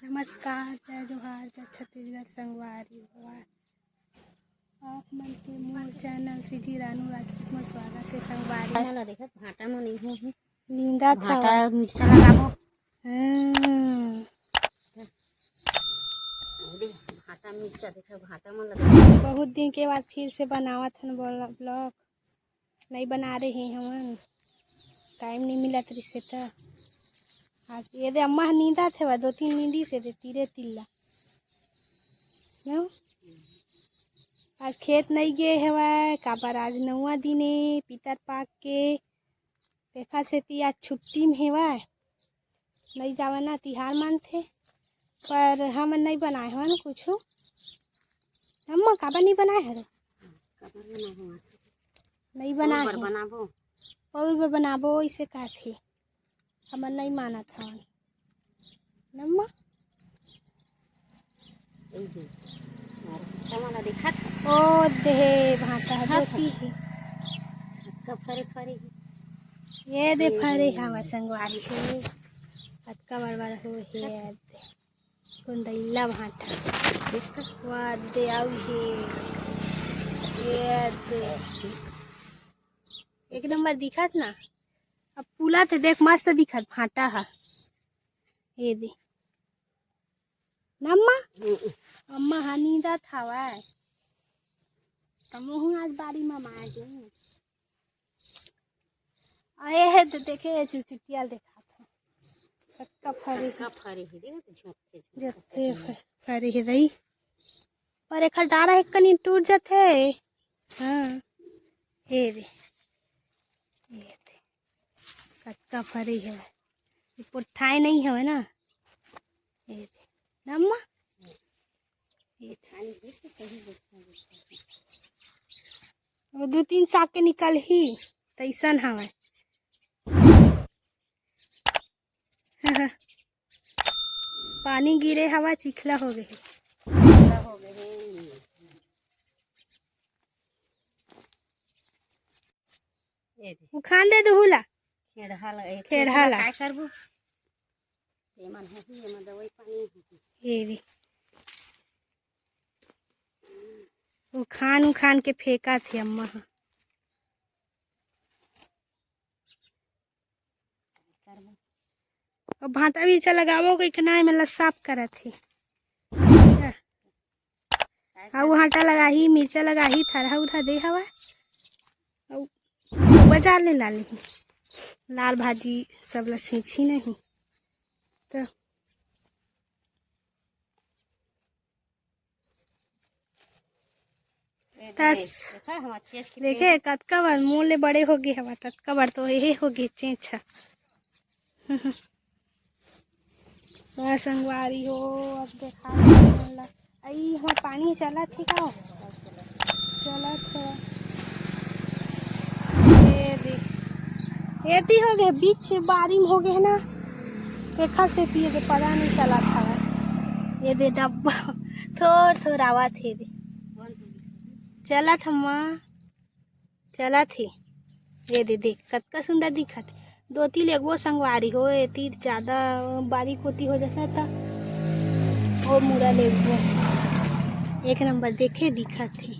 नमस्कार, जय जोहार, जय छत्तीसगढ़ संगवारी आप मन के मोर चैनल सीधी रानू राजपूत में स्वागत है। संगवारी मोला देखत भाटा में नहीं हूँ नींदा था भाटा मिर्चा लगाबो भाटा मिर्चा देखा भाटा में लगा बहुत दिन के बाद फिर से बनावत हन ब्लॉग नहीं बना रहे हैं हमन, टाइम नहीं मिला तरीसे तो आज ये दे अम्मा नींदा थे वह 2-3 नींदी से दे तीरे तिल्ला न आज खेत नहीं गए हवा काबर आज 9वां दिन है पितर पाक के देखा से ती आज छुट्टी में हेवा नहीं जावा ना तिहार मानथे पर हम नहीं बनाए हवा ना कुछ अम्मा काबर नहीं बनाए हर नहीं बनाए बनाबो और बनाबो इसे का थे हमन नहीं माना था नम्मा मोला देखा ओ दे भाटा होती है कब फरे फरे ये दे फरे हवा संगवारी है अतका बड़ हो है कौन दैला भाटा वाह दे आउ है ये दे एक नंबर दिखत ना अब पुला थे देख मस्त दिखत भाटा हा ये दे नम्मा अम्मा हा नींदा था वाय तमोहू आज बारी में मार गए आए है तो देखे चुटियाल देखा था कब फरे जते फरे है रही पर एक डारा एक कनी टूट जाते हाँ हे दे कत्का फरी है पुठाई नहीं है ना ये नम्मा वो 2-3 साग के निकल ही तैसन हवा पानी गिरे हवा चिखला हो गए खान दे दुहुला खेड़हाला काय करबो एमन होही एमन दवाई पानी ये रे वो खान के फेंका थे अम्मा और भाटा मिर्चा लगावो कोई कनाय में साफ करा थे हाँ भाटा लगा ही मिर्चा लगा ही थरहा उठा दे हवा बाजार ले ला ली लाल भाजी सब ला सींची नहीं तो देखे कतका बार मुँह ले बड़े हो गए हवा ततका बार तो यही हो गए चेंचा संगवारी हो अब देखा आई हम पानी चला थी का चला था ये हो गए बीच बारी में हो गए ना देखा से पिए दे पता नहीं चला था ये दे डब्बा थोड़ आवा थे दे चला था माँ चला थे ये दे देख कतका सुंदर दिखा थे 2-3 एगो संगवारी हो तीर ज्यादा बारीक होती हो जाता था और मुरा ले एक नंबर देखे दिखा थे